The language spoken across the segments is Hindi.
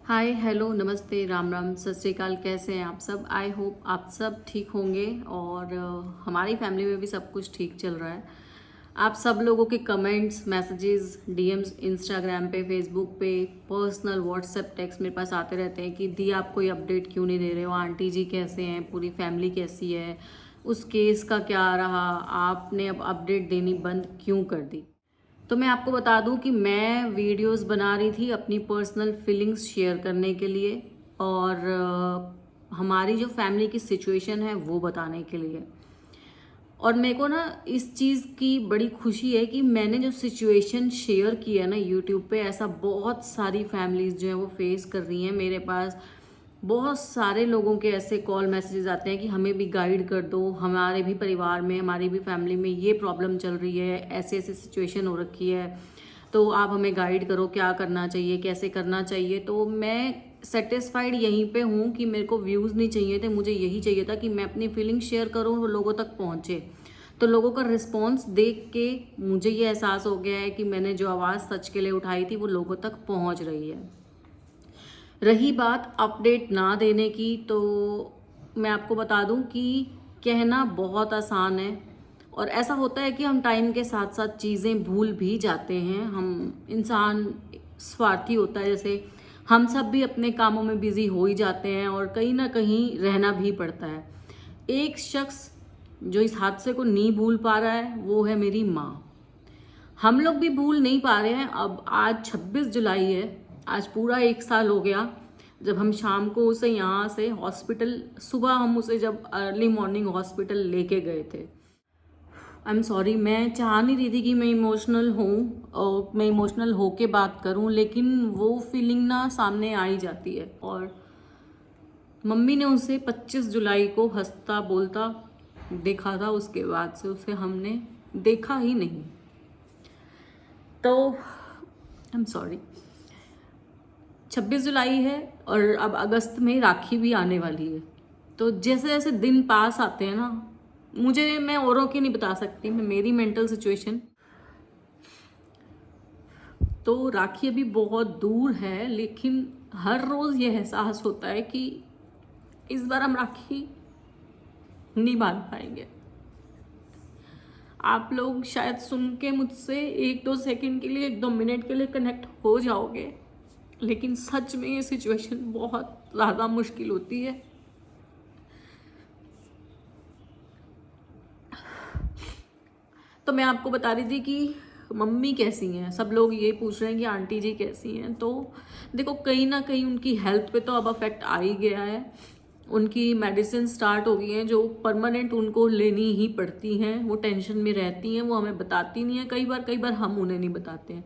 हाय हेलो नमस्ते राम राम सत श्री अकाल। कैसे हैं आप सब? आई होप आप सब ठीक होंगे और हमारी फैमिली में भी सब कुछ ठीक चल रहा है। आप सब लोगों के कमेंट्स, मैसेजेस, डीएम्स इंस्टाग्राम पे, फेसबुक पे, पर्सनल व्हाट्सएप टेक्स्ट मेरे पास आते रहते हैं कि दी आप कोई अपडेट क्यों नहीं दे रहे हो, आंटी जी कैसे हैं, पूरी फैमिली कैसी है, उस केस का क्या रहा, आपने अब अपडेट देनी बंद क्यों कर दी। तो मैं आपको बता दूं कि मैं वीडियोस बना रही थी अपनी पर्सनल फीलिंग्स शेयर करने के लिए और हमारी जो फैमिली की सिचुएशन है वो बताने के लिए। और मेरे को ना इस चीज़ की बड़ी खुशी है कि मैंने जो सिचुएशन शेयर की है ना यूट्यूब पे, ऐसा बहुत सारी फैमिलीज जो है वो फेस कर रही हैं। मेरे पास बहुत सारे लोगों के ऐसे कॉल मैसेजेस आते हैं कि हमें भी गाइड कर दो, हमारे भी परिवार में, हमारी भी फैमिली में ये प्रॉब्लम चल रही है, ऐसे ऐसे सिचुएशन हो रखी है, तो आप हमें गाइड करो क्या करना चाहिए, कैसे करना चाहिए। तो मैं सेटिस्फाइड यहीं पे हूँ कि मेरे को व्यूज़ नहीं चाहिए थे, मुझे यही चाहिए था कि मैं अपनी फीलिंग शेयर करूँ और लोगों तक पहुँचे। तो लोगों का रिस्पॉन्स देख के मुझे ये एहसास हो गया है कि मैंने जो आवाज़ सच के लिए उठाई थी वो लोगों तक पहुँच रही है। रही बात अपडेट ना देने की, तो मैं आपको बता दूं कि कहना बहुत आसान है और ऐसा होता है कि हम टाइम के साथ साथ चीज़ें भूल भी जाते हैं। हम इंसान स्वार्थी होता है, जैसे हम सब भी अपने कामों में बिजी हो ही जाते हैं और कहीं ना कहीं रहना भी पड़ता है। एक शख्स जो इस हादसे को नहीं भूल पा रहा है वो है मेरी माँ। हम लोग भी भूल नहीं पा रहे हैं। अब आज 26 जुलाई है, आज पूरा एक साल हो गया जब हम शाम को उसे यहाँ से हॉस्पिटल, सुबह हम उसे जब अर्ली मॉर्निंग हॉस्पिटल लेके गए थे। आई एम सॉरी, मैं चाह नहीं रही थी कि मैं इमोशनल हूँ और मैं इमोशनल होके बात करूँ, लेकिन वो फीलिंग ना सामने आ ही जाती है। और मम्मी ने उसे 25 जुलाई को हंसता बोलता देखा था, उसके बाद से उसे हमने देखा ही नहीं। तो आई एम सॉरी। 26 जुलाई है और अब अगस्त में राखी भी आने वाली है। तो जैसे जैसे दिन पास आते हैं ना, मुझे, मैं औरों की नहीं बता सकती, मैं मेरी मेंटल सिचुएशन, तो राखी अभी बहुत दूर है, लेकिन हर रोज़ ये एहसास होता है कि इस बार हम राखी नहीं बांध पाएंगे। आप लोग शायद सुन के मुझसे 1-2 सेकंड के लिए, 1-2 मिनट के लिए कनेक्ट हो जाओगे, लेकिन सच में ये सिचुएशन बहुत ज़्यादा मुश्किल होती है। तो मैं आपको बता रही थी कि मम्मी कैसी हैं। सब लोग ये पूछ रहे हैं कि आंटी जी कैसी हैं। तो देखो, कहीं ना कहीं उनकी हेल्थ पे तो अब अफेक्ट आ ही गया है। उनकी मेडिसिन स्टार्ट हो गई हैं जो परमानेंट उनको लेनी ही पड़ती हैं। वो टेंशन में रहती हैं, वो हमें बताती नहीं है। कई बार हम उन्हें नहीं बताते हैं,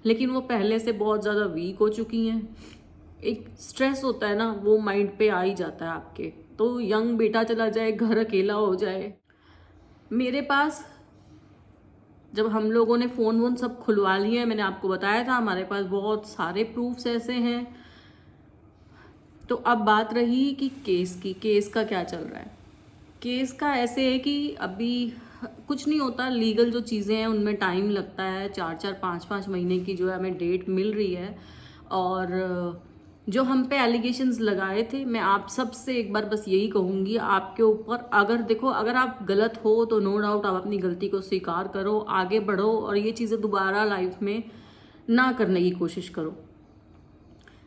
लेकिन वो पहले से बहुत ज़्यादा वीक हो चुकी हैं। एक स्ट्रेस होता है ना, वो माइंड पे आ ही जाता है आपके। तो यंग बेटा चला जाए, घर अकेला हो जाए। मेरे पास जब हम लोगों ने फ़ोन वोन सब खुलवा लिए हैं, मैंने आपको बताया था हमारे पास बहुत सारे प्रूफ्स ऐसे हैं। तो अब बात रही कि केस का क्या चल रहा है। केस का ऐसे है कि अभी कुछ नहीं होता। लीगल जो चीज़ें हैं उनमें टाइम लगता है, 4-4 5-5 महीने की जो है हमें डेट मिल रही है। और जो हम पे एलिगेशंस लगाए थे, मैं आप सब से एक बार बस यही कहूँगी आपके ऊपर, अगर देखो, अगर आप गलत हो तो नो डाउट आप अपनी गलती को स्वीकार करो, आगे बढ़ो और ये चीज़ें दोबारा लाइफ में ना करने की कोशिश करो।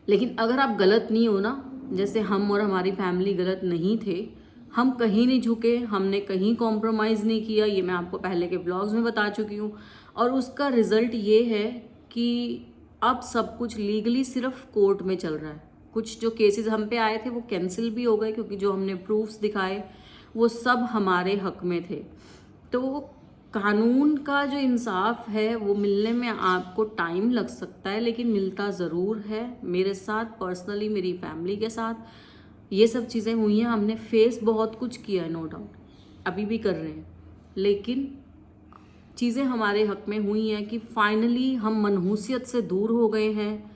लेकिन अगर आप गलत नहीं हो ना, जैसे हम और हमारी फैमिली गलत नहीं थे, हम कहीं नहीं झुके, हमने कहीं कॉम्प्रोमाइज़ नहीं किया, ये मैं आपको पहले के व्लॉग्स में बता चुकी हूँ। और उसका रिजल्ट ये है कि अब सब कुछ लीगली सिर्फ कोर्ट में चल रहा है। कुछ जो केसेस हम पे आए थे वो कैंसिल भी हो गए, क्योंकि जो हमने प्रूफ्स दिखाए वो सब हमारे हक में थे। तो कानून का जो इंसाफ है वो मिलने में आपको टाइम लग सकता है, लेकिन मिलता ज़रूर है। मेरे साथ पर्सनली, मेरी फैमिली के साथ ये सब चीज़ें हुई हैं। हमने फेस बहुत कुछ किया है, नो डाउट, अभी भी कर रहे हैं, लेकिन चीज़ें हमारे हक में हुई हैं कि फाइनली हम मनहूसियत से दूर हो गए हैं।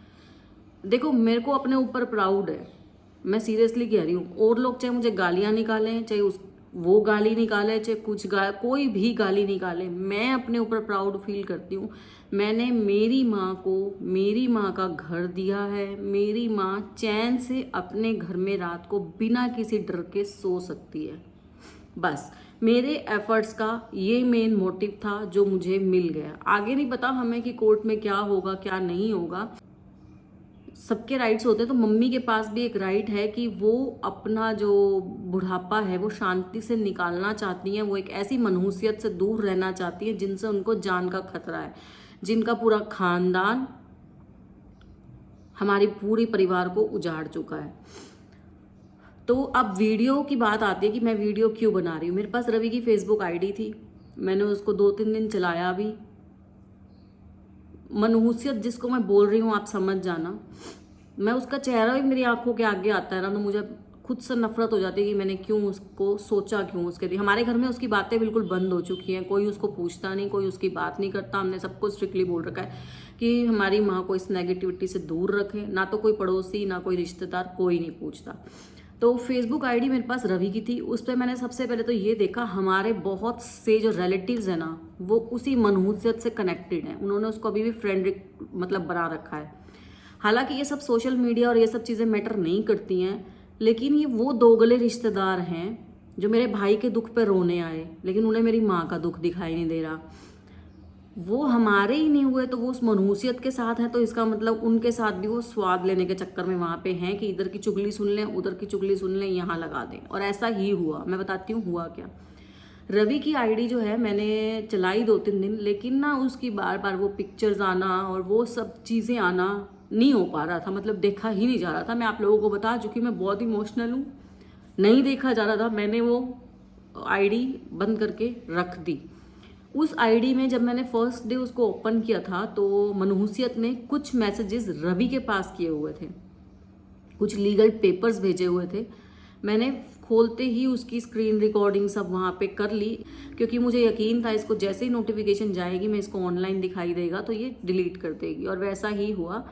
देखो, मेरे को अपने ऊपर प्राउड है, मैं सीरियसली कह रही हूँ। और लोग चाहे मुझे गालियाँ निकालें, चाहे उस वो गाली निकाले चाहे कुछ कोई भी गाली निकाले, मैं अपने ऊपर प्राउड फील करती हूँ। मैंने मेरी माँ को मेरी माँ का घर दिया है। मेरी माँ चैन से अपने घर में रात को बिना किसी डर के सो सकती है। बस मेरे एफर्ट्स का ये मेन मोटिव था जो मुझे मिल गया। आगे नहीं पता हमें कि कोर्ट में क्या होगा क्या नहीं होगा, सबके राइट्स होते हैं। तो मम्मी के पास भी एक राइट है कि वो अपना जो बुढ़ापा है वो शांति से निकालना चाहती हैं। वो एक ऐसी मनहूसियत से दूर रहना चाहती हैं जिनसे उनको जान का खतरा है, जिनका पूरा खानदान हमारे पूरे परिवार को उजाड़ चुका है। तो अब वीडियो की बात आती है कि मैं वीडियो क्यों बना रही हूँ। मेरे पास रवि की फेसबुक आईडी थी, मैंने उसको 2-3 दिन चलाया भी। मनहूसियत जिसको मैं बोल रही हूँ आप समझ जाना। मैं उसका चेहरा भी मेरी आंखों के आगे आता है ना, तो मुझे खुद से नफरत हो जाती है कि मैंने क्यों उसको सोचा, क्यों उसके लिए। हमारे घर में उसकी बातें बिल्कुल बंद हो चुकी हैं, कोई उसको पूछता नहीं, कोई उसकी बात नहीं करता। हमने सबको स्ट्रिक्टली बोल रखा है कि हमारी माँ को इस नेगेटिविटी से दूर रखें। ना तो कोई पड़ोसी ना कोई रिश्तेदार, कोई नहीं पूछता। तो फेसबुक आईडी मेरे पास रवि की थी। उस पर मैंने सबसे पहले तो ये देखा हमारे बहुत से जो रिलेटिव्स हैं ना वो उसी मनहूसियत से कनेक्टेड हैं। उन्होंने उसको अभी भी फ्रेंड मतलब बना रखा है। हालांकि ये सब सोशल मीडिया और ये सब चीज़ें मैटर नहीं करती हैं, लेकिन ये वो दोगले रिश्तेदार हैं जो मेरे भाई के दुख पे रोने आए, लेकिन उन्हें मेरी माँ का दुख दिखाई नहीं दे रहा। वो हमारे ही नहीं हुए तो वो उस मनहूसियत के साथ हैं, तो इसका मतलब उनके साथ भी वो स्वाद लेने के चक्कर में वहाँ पे हैं कि इधर की चुगली सुन लें, उधर की चुगली सुन लें, यहाँ लगा दें। और ऐसा ही हुआ। मैं बताती हूँ हुआ क्या। रवि की आईडी जो है मैंने चलाई 2-3 दिन, लेकिन ना उसकी बार बार वो पिक्चर्स आना और वो सब चीज़ें आना नहीं हो पा रहा था, मतलब देखा ही नहीं जा रहा था। मैं आप लोगों को बता चुकी, मैं बहुत इमोशनल हूँ, नहीं देखा जा रहा था। मैंने वो आईडी बंद करके रख दी। उस आईडी में जब मैंने फर्स्ट डे उसको ओपन किया था तो मनहूसियत ने कुछ मैसेजेस रवि के पास किए हुए थे, कुछ लीगल पेपर्स भेजे हुए थे। मैंने खोलते ही उसकी स्क्रीन रिकॉर्डिंग सब वहाँ पे कर ली, क्योंकि मुझे यकीन था इसको जैसे ही नोटिफिकेशन जाएगी मैं इसको ऑनलाइन दिखाई देगा तो ये डिलीट कर देगी। और वैसा ही हुआ।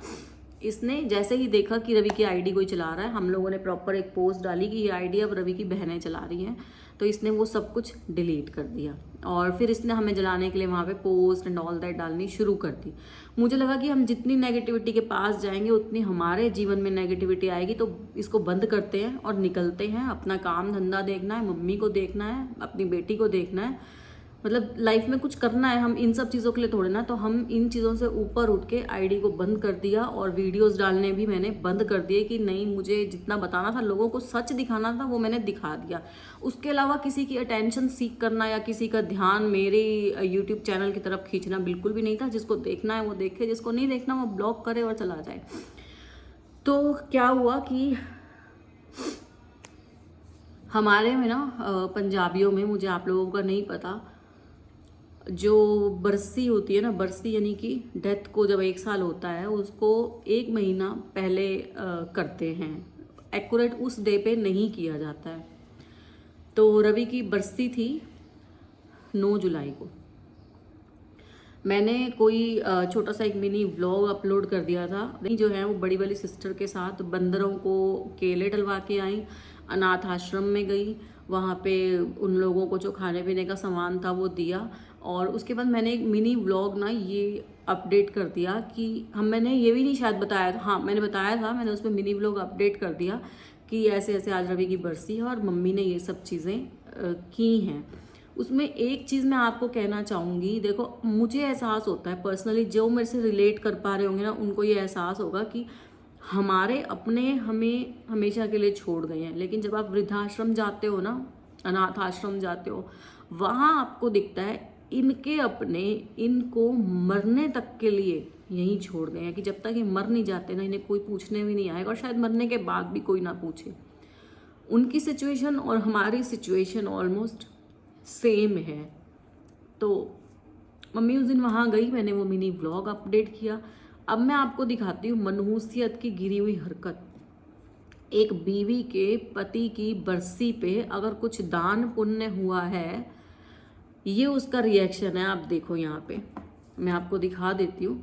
इसने जैसे ही देखा कि रवि की आईडी कोई चला रहा है, हम लोगों ने प्रॉपर एक पोस्ट डाली कि ये आईडी अब रवि की बहनें चला रही हैं, तो इसने वो सब कुछ डिलीट कर दिया। और फिर इसने हमें जलाने के लिए वहाँ पे पोस्ट एंड ऑल दैट डालनी शुरू कर दी। मुझे लगा कि हम जितनी नेगेटिविटी के पास जाएंगे उतनी हमारे जीवन में नेगेटिविटी आएगी, तो इसको बंद करते हैं और निकलते हैं। अपना काम धंधा देखना है, मम्मी को देखना है, अपनी बेटी को देखना है, मतलब लाइफ में कुछ करना है। हम इन सब चीज़ों के लिए थोड़े ना, तो हम इन चीज़ों से ऊपर उठ के आईडी को बंद कर दिया। और वीडियोस डालने भी मैंने बंद कर दिए कि नहीं, मुझे जितना बताना था, लोगों को सच दिखाना था, वो मैंने दिखा दिया। उसके अलावा किसी की अटेंशन सीख करना या किसी का ध्यान मेरे यूट्यूब चैनल की तरफ खींचना बिल्कुल भी नहीं था। जिसको देखना है वो देखे, जिसको नहीं देखना वो ब्लॉक करे और चला जाए। तो क्या हुआ कि हमारे में ना पंजाबियों में, मुझे आप लोगों का नहीं पता, जो बरसी होती है ना, बरसी यानी कि डेथ को जब 1 साल होता है उसको 1 महीना पहले करते हैं। एक्यूरेट उस डे पे नहीं किया जाता है। तो रवि की बरसी थी 9 जुलाई को। मैंने कोई छोटा सा एक मिनी व्लॉग अपलोड कर दिया था। जो है वो बड़ी वाली सिस्टर के साथ बंदरों को केले डलवा के आई, अनाथ आश्रम में गई, वहाँ पे उन लोगों को जो खाने पीने का सामान था वो दिया। और उसके बाद मैंने एक मिनी व्लॉग ना ये अपडेट कर दिया कि मैंने ये भी नहीं शायद बताया था, हाँ मैंने बताया था, मैंने उसमें मिनी व्लॉग अपडेट कर दिया कि ऐसे ऐसे आज रवि की बरसी है और मम्मी ने ये सब चीज़ें की हैं। उसमें एक चीज़ मैं आपको कहना चाहूँगी, देखो मुझे एहसास होता है पर्सनली, जो मेरे से रिलेट कर पा रहे होंगे ना उनको ये एहसास होगा कि हमारे अपने हमें हमेशा के लिए छोड़ गए हैं। लेकिन जब आप वृद्धाश्रम जाते हो ना, अनाथ आश्रम जाते हो, वहाँ आपको दिखता है इनके अपने इनको मरने तक के लिए यहीं छोड़ गए हैं, कि जब तक ये मर नहीं जाते ना इन्हें कोई पूछने भी नहीं आएगा, और शायद मरने के बाद भी कोई ना पूछे। उनकी सिचुएशन और हमारी सिचुएशन ऑलमोस्ट सेम है। तो मम्मी उस दिन वहाँ गई, मैंने वो मिनी व्लॉग अपडेट किया। अब मैं आपको दिखाती हूँ मनहूसियत की गिरी हुई हरकत। एक बीवी के पति की बरसी पे अगर कुछ दान पुण्य हुआ है, ये उसका रिएक्शन है। आप देखो यहाँ पे, मैं आपको दिखा देती हूँ।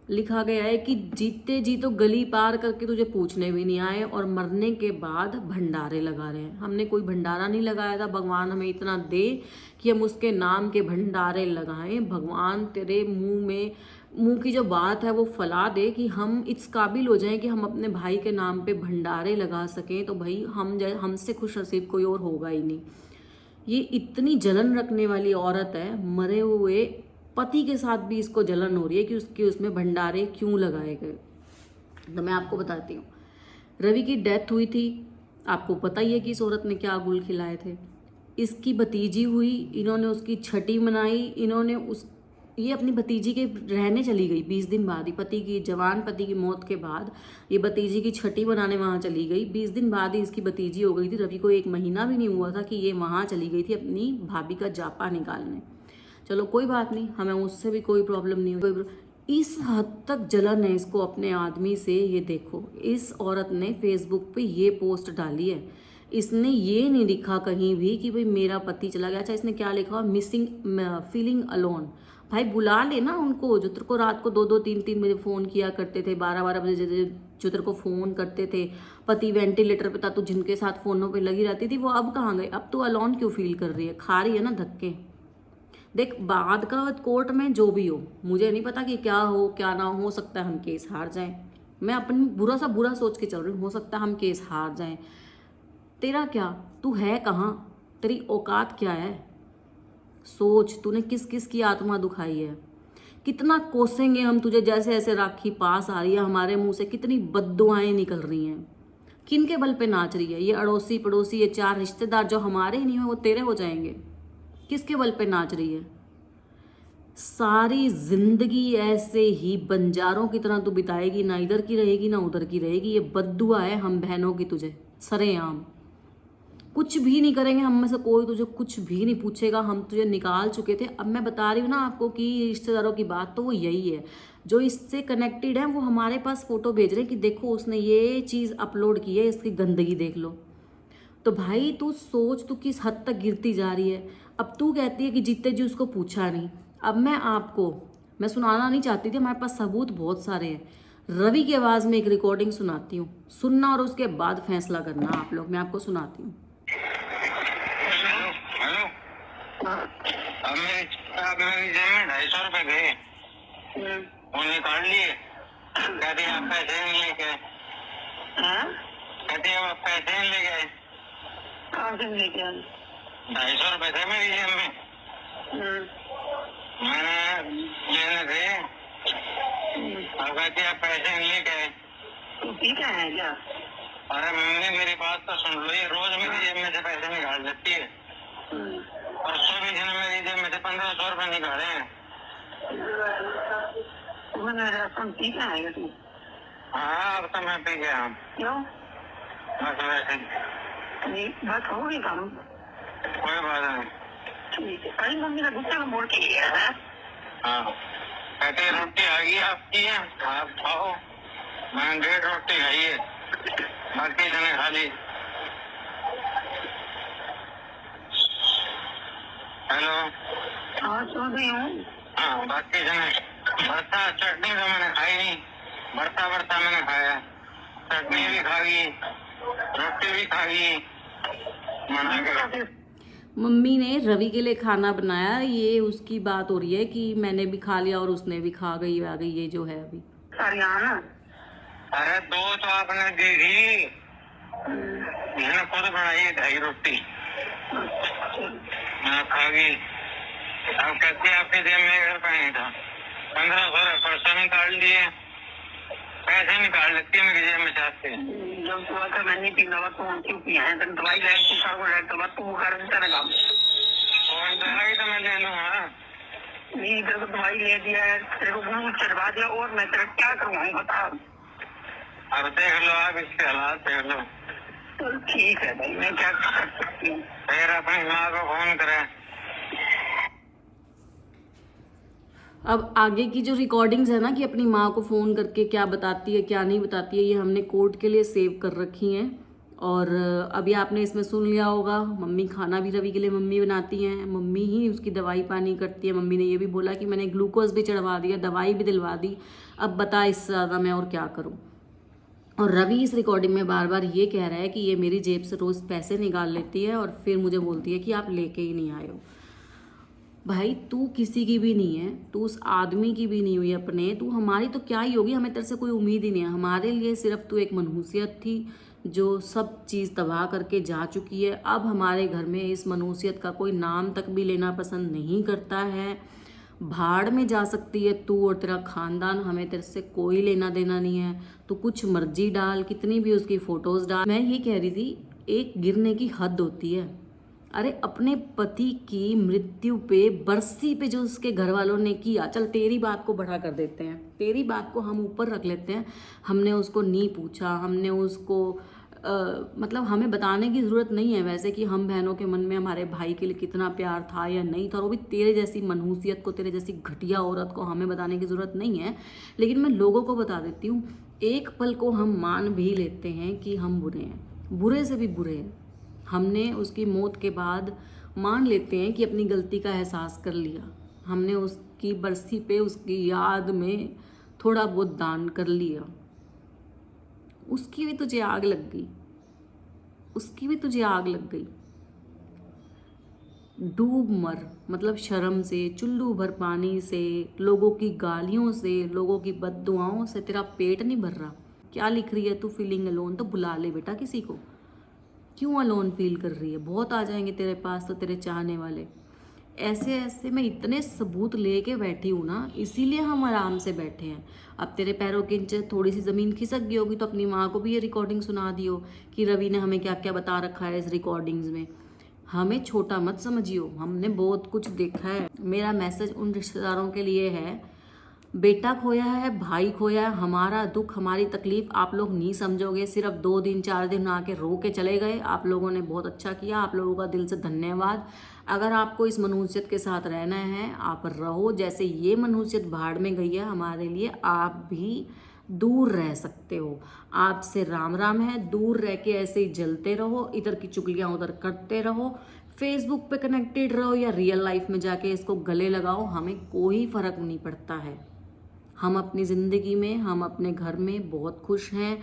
लिखा गया है कि जीते जी तो गली पार करके तुझे पूछने भी नहीं आए और मरने के बाद भंडारे लगा रहे हैं। हमने कोई भंडारा नहीं लगाया था, भगवान हमें इतना दे कि हम उसके नाम के भंडारे लगाएं। भगवान तेरे मुंह की जो बात है वो फला दे कि हम इस काबिल हो जाएं कि हम अपने भाई के नाम पे भंडारे लगा सकें। तो भाई हमसे खुश नसीब कोई और होगा ही नहीं। ये इतनी जलन रखने वाली औरत है, मरे हुए पति के साथ भी इसको जलन हो रही है कि उसके उसमें भंडारे क्यों लगाए गए। तो मैं आपको बताती हूँ, रवि की डेथ हुई थी, आपको पता ही है कि इस औरत ने क्या गुल खिलाए थे। इसकी भतीजी हुई, इन्होंने उसकी छठी मनाई, ये अपनी भतीजी के रहने चली गई 20 दिन बाद ही, जवान पति की मौत के बाद ये भतीजी की छठी मनाने वहाँ चली गई। 20 दिन बाद ही इसकी भतीजी हो गई थी। रवि को 1 महीना भी नहीं हुआ था कि ये वहाँ चली गई थी अपनी भाभी का जापा निकालने। चलो कोई बात नहीं, हमें उससे भी कोई प्रॉब्लम नहीं हुई। इस हद तक जलन है इसको अपने आदमी से। ये देखो, इस औरत ने फेसबुक पे ये पोस्ट डाली है। इसने ये नहीं लिखा कहीं भी कि भाई मेरा पति चला गया। अच्छा, इसने क्या लिखा, मिसिंग फीलिंग अलोन। भाई बुला ले ना उनको, जो तेरे को रात को 2-2 3-3 बजे फ़ोन किया करते थे, 12-12 बजे जो तेरे को फ़ोन करते थे। पति वेंटिलेटर पे था, तू जिनके साथ फ़ोनों पे लगी रहती थी वो अब कहाँ गए? अब तू अलोन क्यों फील कर रही है? खा रही है ना धक्के। देख, बाद का कोर्ट में जो भी हो, मुझे नहीं पता कि क्या हो क्या ना हो सकता है हम केस हार जाएं। मैं अपनी बुरा सोच के चल रही हूँ, हो सकता है हम केस हार जाएं। तेरा क्या, तू है कहाँ? तेरी औकात क्या है? सोच, तूने किस किस की आत्मा दुखाई है। कितना कोसेंगे हम तुझे, जैसे ऐसे राखी पास आ रही है हमारे मुंह से कितनी बद्दुआएं निकल रही हैं। किन के बल पे नाच रही है? ये अड़ोसी पड़ोसी, ये 4 रिश्तेदार जो हमारे ही नहीं हो वो तेरे हो जाएंगे। किसके बल पे नाच रही है? सारी जिंदगी ऐसे ही बंजारों की तरह तू बिताएगी, ना इधर की रहेगी ना उधर की रहेगी। ये बद्दुआ है हम बहनों की तुझे सरेआम। कुछ भी नहीं करेंगे हम में से कोई, तुझे कुछ भी नहीं पूछेगा। हम तुझे निकाल चुके थे। अब मैं बता रही हूँ ना आपको कि रिश्तेदारों की बात तो वो यही है, जो इससे कनेक्टेड है वो हमारे पास फोटो भेज रहे हैं कि देखो उसने ये चीज़ अपलोड की है, इसकी गंदगी देख लो। तो भाई तू सोच, तू किस हद तक गिरती जा रही है। अब तू कहती है कि जीते जी उसको पूछा नहीं। अब मैं सुनाना नहीं चाहती थी, हमारे पास सबूत बहुत सारे हैं। रवि की आवाज़ में एक रिकॉर्डिंग सुनाती हूँ, सुनना और उसके बाद फैसला करना आप लोग। मैं आपको सुनाती हूँ। अब मेरी जेब में 250 रुपए गए, उन्हें काट लिए। कहते आप पैसे नहीं लेके, कहते आप पैसे नहीं ले गए। कहाँ से लेके आए? 250 रुपए थे मेरी जेब में, मैंने लेने थे। और कहते आप पैसे नहीं ले गए। तो ठीक है क्या? अरे मम्मी मेरी बात तो सुन लो, ये रोज मेरी जेब में से पैसे निकाल देती है। परसों भी इसने मेरी जेब में से 1500 रुपए निकाले हैं। मैंने राशन पी के आएगा तू? हाँ, अब तो मैं पी गया हूँ। क्यों? बस वैसे नहीं, बस हो गई काम, कोई बात नहीं। ठीक है, कहीं मम्मी ने गुस्से में मोड़ के गया है। हाँ, कहते रोटी आ गई आपकी है, आप खाओ। मैंने 1.5 रोटी खाई है, बाकी इसने खा ली। हेलो, हाँ सुन रही हूँ। हाँ, बाकी भरता चटनी तो मैंने खाई नहीं, भरता मैंने खाया। चटनी भी खा गई, रोटी भी खा गई। मम्मी ने रवि के लिए खाना बनाया, ये उसकी बात हो रही है कि मैंने भी खा लिया और उसने भी खा गई आ गई। ये जो है अभी अरे 2 तो आपने दी थी, मैंने खुद बनाई 2.5 रोटी, मैं खा गई। अब कहते आपके जेब में घर नहीं था, 1500 परसों निकाल लिए। पैसे निकाल लेती है मेरी जेब में चाहते। जब सुबह का मैं नहीं पी रहा तो क्यों पिया है? दवाई ले तू कर देता ना काम। दवाई तो मैं ले लूंगा। नहीं, तेरे को दवाई ले दिया है, तेरे को ग्लूकोज चढ़वा दिया, और मैं तेरा क्या करूँ बता। अब देख लो आप इसके हालात देख लो। तो ठीक है भाई, मैं क्या कर सकती हूँ? फिर अपनी माँ को फोन करे। अब आगे की जो रिकॉर्डिंग्स है ना कि अपनी माँ को फ़ोन करके क्या बताती है क्या नहीं बताती है, ये हमने कोर्ट के लिए सेव कर रखी हैं। और अभी आपने इसमें सुन लिया होगा, मम्मी खाना भी रवि के लिए मम्मी बनाती हैं, मम्मी ही उसकी दवाई पानी करती है। मम्मी ने ये भी बोला कि मैंने ग्लूकोज भी चढ़वा दिया, दवाई भी दिलवा दी। अब बता इससे ज़्यादा मैं और क्या करूँ। और रवि इस रिकॉर्डिंग में बार बार ये कह रहा है कि ये मेरी जेब से रोज़ पैसे निकाल लेती है और फिर मुझे बोलती है कि आप लेके ही नहीं आए हो। भाई तू किसी की भी नहीं है, तू उस आदमी की भी नहीं हुई अपने, तू हमारी तो क्या ही होगी, हमें तेरे से कोई उम्मीद ही नहीं है। हमारे लिए सिर्फ तू एक मनहूसियत थी जो सब चीज़ तबाह करके जा चुकी है। अब हमारे घर में इस मनहूसियत का कोई नाम तक भी लेना पसंद नहीं करता है। भाड़ में जा सकती है तू और तेरा खानदान, हमें तेरे से कोई लेना देना नहीं है। तू कुछ मर्जी डाल, कितनी भी उसकी फोटोज डाल। मैं ये कह रही थी, एक गिरने की हद होती है। अरे अपने पति की मृत्यु पे, बरसी पे जो उसके घर वालों ने किया, चल तेरी बात को बढ़ा कर देते हैं, तेरी बात को हम ऊपर रख लेते हैं। हमने उसको नहीं पूछा, हमने उसको मतलब हमें बताने की ज़रूरत नहीं है वैसे कि हम बहनों के मन में हमारे भाई के लिए कितना प्यार था या नहीं था। और वो भी तेरे जैसी मनहूसियत को, तेरे जैसी घटिया औरत को हमें बताने की ज़रूरत नहीं है। लेकिन मैं लोगों को बता देती हूँ, एक पल को हम मान भी लेते हैं कि हम बुरे हैं, बुरे से भी बुरे हैं। हमने उसकी मौत के बाद मान लेते हैं कि अपनी गलती का एहसास कर लिया, हमने उसकी बरसी पे उसकी याद में थोड़ा बहुत दान कर लिया। उसकी भी तुझे आग लग गई, उसकी भी तुझे आग लग गई। डूब मर, मतलब शर्म से, चुल्लू भर पानी से, लोगों की गालियों से, लोगों की बद्दुआओं से तेरा पेट नहीं भर रहा। क्या लिख रही है तू, फीलिंग अलोन? तो बुला ले बेटा किसी को। क्यों अलोन फील कर रही है? बहुत आ जाएंगे तेरे पास तो तेरे चाहने वाले। ऐसे ऐसे मैं इतने सबूत लेके बैठी हूँ ना, इसीलिए हम आराम से बैठे हैं। अब तेरे पैरों के नीचे थोड़ी सी ज़मीन खिसक गई होगी तो अपनी माँ को भी ये रिकॉर्डिंग सुना दियो कि रवि ने हमें क्या क्या बता रखा है इस रिकॉर्डिंग्स में। हमें छोटा मत समझियो, हमने बहुत कुछ देखा है। मेरा मैसेज उन रिश्तेदारों के लिए है, बेटा खोया है, भाई खोया है, हमारा दुख, हमारी तकलीफ आप लोग नहीं समझोगे। सिर्फ 2 दिन 4 दिन आके रो के चले गए। आप लोगों ने बहुत अच्छा किया, आप लोगों का दिल से धन्यवाद। अगर आपको इस मनहूसियत के साथ रहना है, आप रहो। जैसे ये मनहूसियत भाड़ में गई है हमारे लिए, आप भी दूर रह सकते हो। आपसे राम राम है, दूर रह के ऐसे ही जलते रहो, इधर की चुगलियाँ उधर करते रहो, फेसबुक पे कनेक्टेड रहो या रियल लाइफ में जाके इसको गले लगाओ, हमें कोई फर्क नहीं पड़ता है। हम अपनी ज़िंदगी में, हम अपने घर में बहुत खुश हैं।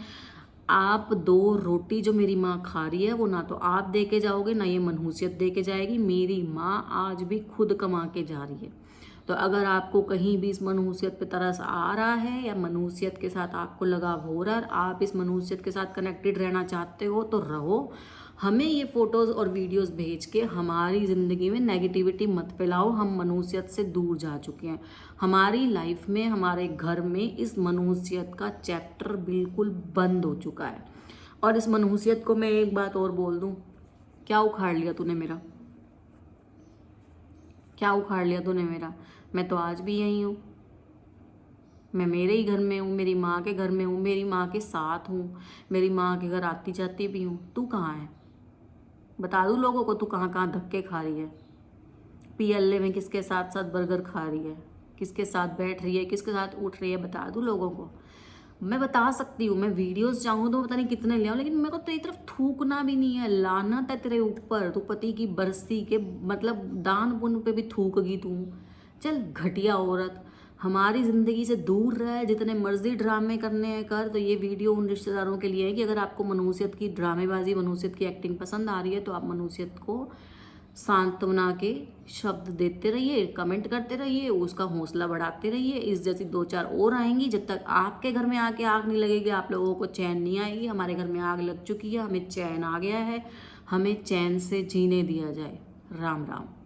आप 2 रोटी जो मेरी माँ खा रही है वो ना तो आप दे के जाओगे, ना ये मनहूसियत दे के जाएगी। मेरी माँ आज भी खुद कमा के जा रही है। तो अगर आपको कहीं भी इस मनहूसियत पे तरस आ रहा है या मनहूसियत के साथ आपको लगाव हो रहा है, आप इस मनहूसियत के साथ कनेक्टेड रहना चाहते हो तो रहो। हमें ये फोटोज़ और वीडियोस भेज के हमारी ज़िंदगी में नेगेटिविटी मत फैलाओ। हम मनहूसियत से दूर जा चुके हैं। हमारी लाइफ में, हमारे घर में इस मनहूसियत का चैप्टर बिल्कुल बंद हो चुका है। और इस मनहूसियत को मैं एक बात और बोल दूं, क्या उखाड़ लिया तूने मेरा? क्या उखाड़ लिया तूने मेरा? मैं तो आज भी यही हूँ। मैं मेरे ही घर में हूँ, मेरी माँ के घर में हूँ, मेरी माँ के साथ हूँ, मेरी माँ के घर आती जाती भी हूँ। तू कहाँ है? बता दूँ लोगों को तू कहाँ कहाँ धक्के खा रही है? PLA में किसके साथ साथ बर्गर खा रही है, किसके साथ बैठ रही है, किसके साथ उठ रही है, बता दूँ लोगों को? मैं बता सकती हूँ, मैं वीडियोस चाहूँ तो पता नहीं कितने ले आऊँ, लेकिन मेरे को तेरी तरफ थूकना भी नहीं है। लानत है तेरे ऊपर, तू पति की बरसी के मतलब दान पुण्य पे भी थूक गई तू। चल घटिया औरत, हमारी ज़िंदगी से दूर रहे, जितने मर्जी ड्रामे करने हैं कर। तो ये वीडियो उन रिश्तेदारों के लिए है कि अगर आपको मनहूसियत की ड्रामेबाजी, मनहूसियत की एक्टिंग पसंद आ रही है तो आप मनहूसियत को सांत्वना के शब्द देते रहिए, कमेंट करते रहिए, उसका हौसला बढ़ाते रहिए। इस जैसी 2-4 और आएंगी। जब तक आपके घर में आके आग नहीं लगेगी, आप लोगों को चैन नहीं आएगी। हमारे घर में आग लग चुकी है, हमें चैन आ गया है, हमें चैन से जीने दिया जाए। राम राम।